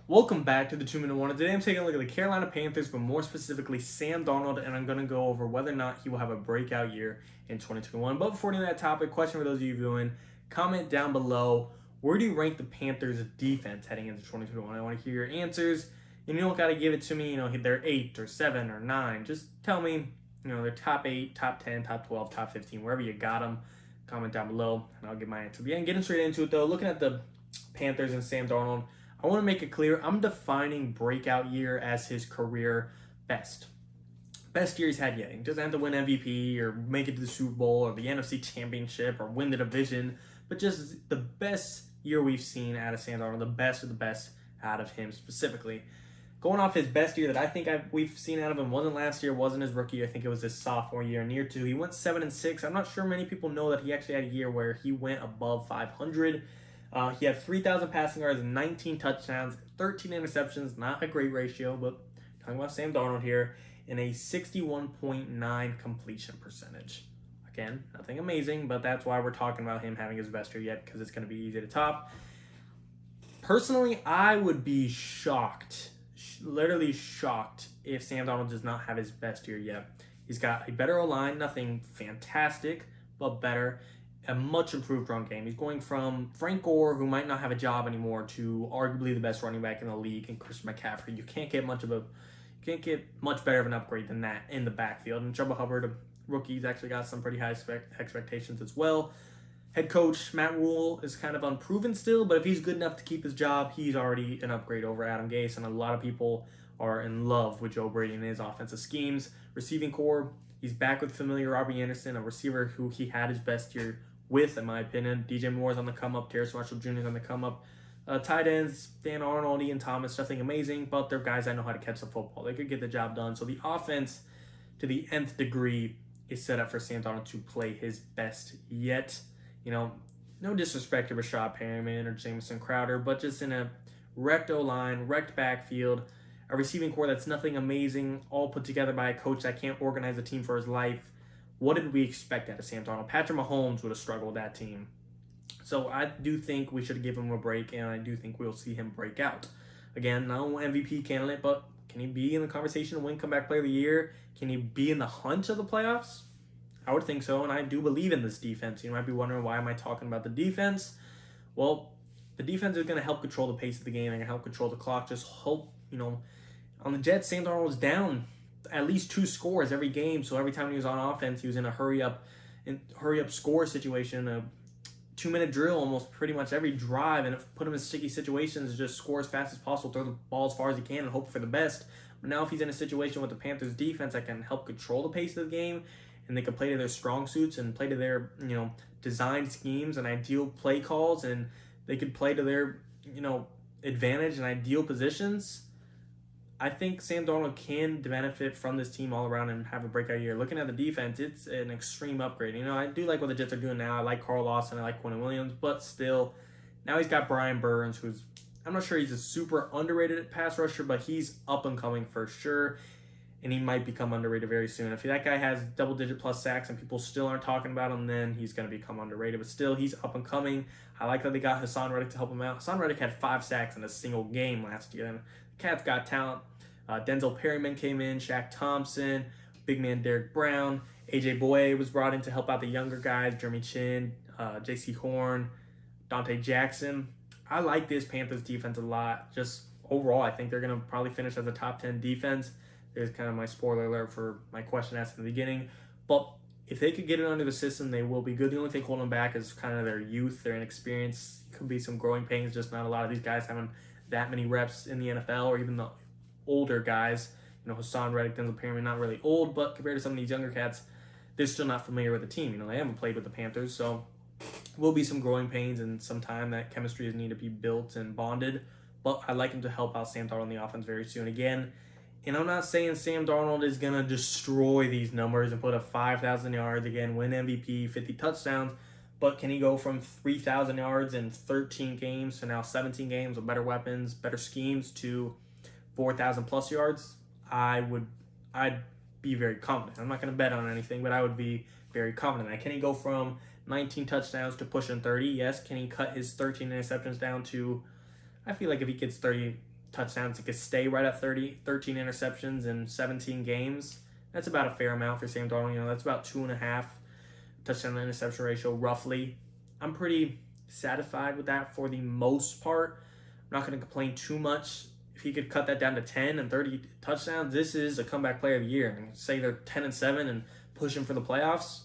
Welcome back to the 2 Minute Warning. Today I'm taking a look at the Carolina Panthers, but more specifically Sam Darnold, and I'm going to go over whether or not he will have a breakout year in 2021. But before doing that topic, question for those of you viewing, comment down below, where do you rank the Panthers' defense heading into 2021? I want to hear your answers, and you don't got to give it to me, they're 8 or 7 or 9. Just tell me, they're top 8, top 10, top 12, top 15, wherever you got them. Comment down below, and I'll give my answer. Again, getting straight into it though, looking at the Panthers and Sam Darnold, I want to make it clear, I'm defining breakout year as his career best. Best year he's had yet. He doesn't have to win MVP or make it to the Super Bowl or the NFC Championship or win the division, but just the best year we've seen out of Sam Darnold, the best of the best out of him specifically. Going off his best year that I think we've seen out of him wasn't last year, wasn't his rookie year. I think it was his sophomore year in year 2. He went 7-6. I'm not sure many people know that he actually had a year where he went above 500. He had 3,000 passing yards, 19 touchdowns, 13 interceptions, not a great ratio, but talking about Sam Darnold here, and a 61.9 completion percentage. Again, nothing amazing, but that's why we're talking about him having his best year yet, because it's going to be easy to top. Personally, I would be shocked, literally shocked, if Sam Darnold does not have his best year yet. He's got a better O-line, nothing fantastic, but better. A much improved run game. He's going from Frank Gore, who might not have a job anymore, to arguably the best running back in the league, and Christian McCaffrey. You can't get much better of an upgrade than that in the backfield. And Chuba Hubbard, a rookie, he's actually got some pretty high expectations as well. Head coach Matt Rule is kind of unproven still, but if he's good enough to keep his job, he's already an upgrade over Adam Gase, and a lot of people are in love with Joe Brady and his offensive schemes. Receiving core, he's back with familiar Robbie Anderson, a receiver who he had his best year with, in my opinion. DJ Moore's on the come up, Terrace Marshall Jr. is on the come up. Tight ends, Dan Arnold, Ian Thomas, nothing amazing, but they're guys that know how to catch the football. They could get the job done. So the offense, to the nth degree, is set up for Sam Darnold to play his best yet. No disrespect to Rashad Perriman or Jamison Crowder, but just in a wrecked O-line, wrecked backfield, a receiving core that's nothing amazing, all put together by a coach that can't organize a team for his life. What did we expect out of Sam Darnold? Patrick Mahomes would have struggled with that team. So I do think we should give him a break, and I do think we'll see him break out. Again, no MVP candidate, but can he be in the conversation to win comeback player of the year? Can he be in the hunt of the playoffs? I would think so, and I do believe in this defense. You might be wondering, why am I talking about the defense? Well, the defense is going to help control the pace of the game. They're going to help control the clock. Just hope, on the Jets, Sam Darnold was down at least 2 scores every game. So every time he was on offense, he was in a hurry up score situation, a 2-minute drill almost pretty much every drive, and put him in sticky situations, just score as fast as possible, throw the ball as far as he can, and hope for the best. But now if he's in a situation with the Panthers defense that can help control the pace of the game, and they can play to their strong suits and play to their designed schemes and ideal play calls, and they could play to their advantage and ideal positions, I think Sam Darnold can benefit from this team all around and have a breakout year. Looking at the defense, it's an extreme upgrade. I do like what the Jets are doing now. I like Carl Lawson. I like Quentin Williams. But still, now he's got Brian Burns, who's, I'm not sure he's a super underrated pass rusher, but he's up and coming for sure. And he might become underrated very soon. If that guy has double-digit plus sacks and people still aren't talking about him, then he's going to become underrated. But still, he's up and coming. I like that they got Hassan Reddick to help him out. Hassan Reddick had 5 sacks in a single game last year. And the Cat's got talent. Denzel Perryman came in, Shaq Thompson, big man Derek Brown, AJ Boye was brought in to help out the younger guys, Jeremy Chin, Jaycee Horn, Dante Jackson. I like this Panthers defense a lot. Just overall, I think they're going to probably finish as a top 10 defense. There's kind of my spoiler alert for my question asked in the beginning. But if they could get it under the system, they will be good. The only thing holding them back is kind of their youth, their inexperience. Could be some growing pains, just not a lot of these guys having that many reps in the NFL, or even the older guys. Hassan Reddick, Denzel Perryman, not really old, but compared to some of these younger cats, they're still not familiar with the team. They haven't played with the Panthers, so will be some growing pains and some time that chemistry is needed to be built and bonded. But I'd like him to help out Sam Darnold on the offense very soon again. And I'm not saying Sam Darnold is going to destroy these numbers and put up 5,000 yards again, win MVP, 50 touchdowns. But can he go from 3,000 yards in 13 games to now 17 games with better weapons, better schemes, to 4,000 plus yards? I'd be very confident. I'm not going to bet on anything, but I would be very confident. Can he go from 19 touchdowns to pushing 30? Yes. Can he cut his 13 interceptions down to, I feel like if he gets 30 touchdowns. He could stay right at 13 interceptions in 17 games. That's about a fair amount for Sam Darnold. That's about 2.5 touchdown to interception ratio, roughly. I'm pretty satisfied with that for the most part. I'm not going to complain too much. If he could cut that down to 10 and 30 touchdowns, this is a comeback player of the year. And say they're 10-7 and pushing for the playoffs.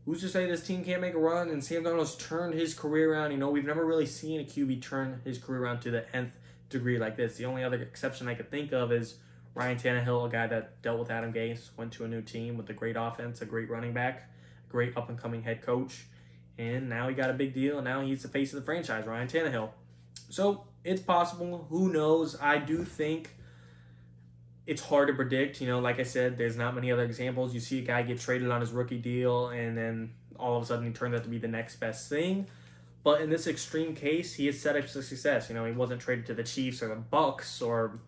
Who's to say this team can't make a run? And Sam Darnold's turned his career around. We've never really seen a QB turn his career around to the nth degree like this. The only other exception I could think of is Ryan Tannehill, a guy that dealt with Adam Gase, went to a new team with a great offense, a great running back, a great up-and-coming head coach, and now he got a big deal, and now he's the face of the franchise, Ryan Tannehill. So it's possible. Who knows? I do think it's hard to predict. Like I said, there's not many other examples. You see a guy get traded on his rookie deal, and then all of a sudden he turns out to be the next best thing. But in this extreme case, he is set up for success. He wasn't traded to the Chiefs or the Bucks or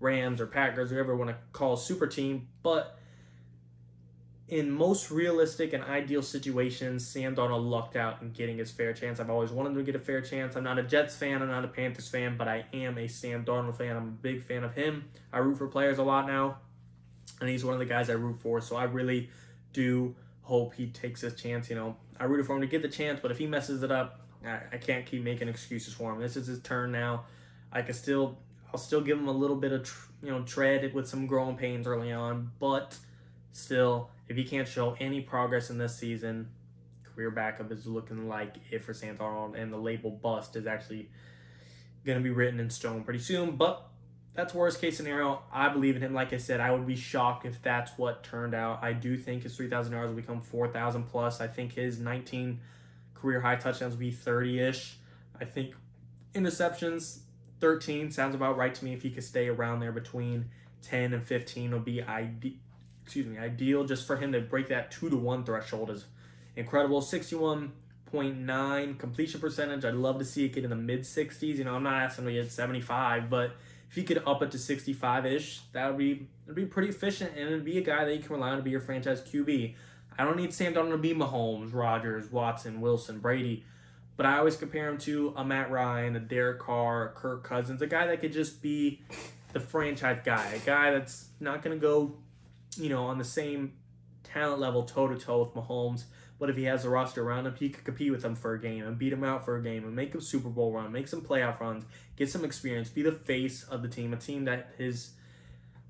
Rams or Packers, whoever you want to call a super team. But in most realistic and ideal situations, Sam Darnold lucked out in getting his fair chance. I've always wanted him to get a fair chance. I'm not a Jets fan. I'm not a Panthers fan, but I am a Sam Darnold fan. I'm a big fan of him. I root for players a lot now, and he's one of the guys I root for. So I really do hope he takes his chance. I rooted for him to get the chance, but if he messes it up, I can't keep making excuses for him. This is his turn now. I'll still give him a little bit of tread with some growing pains early on, but still, if he can't show any progress in this season, career backup is looking like it for Sam Darnold, and the label bust is actually going to be written in stone pretty soon. But that's worst case scenario. I believe in him. Like I said, I would be shocked if that's what turned out. I do think his 3,000 yards will become 4,000 plus. I think his 19 career high touchdowns will be 30-ish. I think interceptions, 13 sounds about right to me. If he could stay around there between 10 and 15 will be ideal. Just for him to break that 2-to-1 threshold is incredible. 61.9 completion percentage. I'd love to see it get in the mid-60s. I'm not asking him to get 75, but if he could up it to 65-ish, that'd be pretty efficient, and it'd be a guy that you can rely on to be your franchise QB. I don't need Sam Darnold to be Mahomes, Rodgers, Watson, Wilson, Brady, but I always compare him to a Matt Ryan, a Derek Carr, a Kirk Cousins, a guy that could just be the franchise guy, a guy that's not going to go, on the same talent level toe-to-toe with Mahomes, but if he has a roster around him, he could compete with them for a game and beat him out for a game and make a Super Bowl run, make some playoff runs, get some experience, be the face of the team, a team that his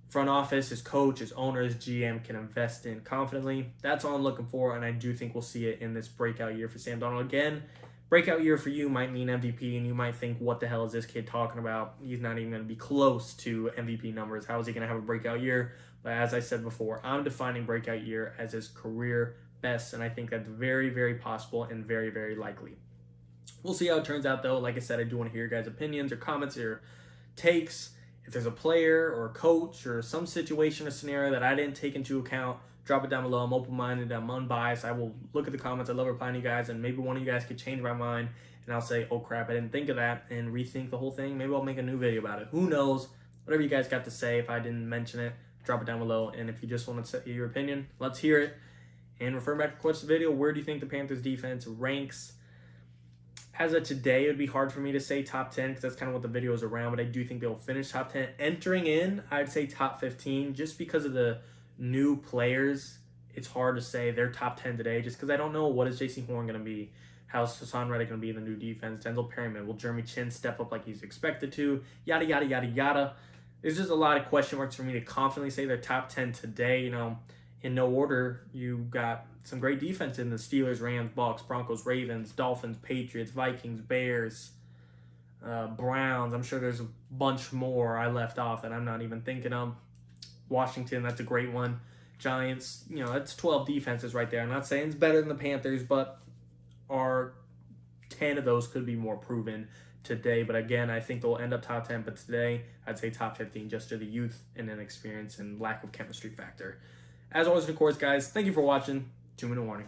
front office, his coach, his owner, his GM can invest in confidently. That's all I'm looking for, and I do think we'll see it in this breakout year for Sam Darnold. Again, breakout year for you might mean MVP, and you might think, what the hell is this kid talking about? He's not even going to be close to MVP numbers. How is he going to have a breakout year? But as I said before, I'm defining breakout year as his career best, and I think that's very, very possible and very, very likely. We'll see how it turns out, though. Like I said, I do want to hear your guys' opinions or comments or takes. If there's a player or a coach or some situation or scenario that I didn't take into account, drop it down below. I'm open-minded. I'm unbiased. I will look at the comments. I love replying to you guys, and maybe one of you guys could change my mind, and I'll say, oh, crap, I didn't think of that, and rethink the whole thing. Maybe I'll make a new video about it. Who knows? Whatever you guys got to say, if I didn't mention it, drop it down below. And if you just want to say your opinion, let's hear it. And refer back to the video, where do you think the Panthers defense ranks? As of today, it would be hard for me to say top 10 because that's kind of what the video is around, but I do think they'll finish top 10. Entering in, I'd say top 15 just because of the new players. It's hard to say they're top 10 today just because I don't know what is Jaycee Horn going to be. How's Hassan Reddick going to be in the new defense? Denzel Perryman, will Jeremy Chin step up like he's expected to? Yada, yada, yada, yada. There's just a lot of question marks for me to confidently say they're top 10 today. In no order, you got some great defense in the Steelers, Rams, Bucks, Broncos, Ravens, Dolphins, Patriots, Vikings, Bears, Browns. I'm sure there's a bunch more I left off that I'm not even thinking of. Washington, that's a great one. Giants, that's 12 defenses right there. I'm not saying it's better than the Panthers, but 10 of those could be more proven today. But again, I think they'll end up top 10. But today, I'd say top 15 just to the youth and inexperience and lack of chemistry factor. As always, of course, guys, thank you for watching. 2-minute warning.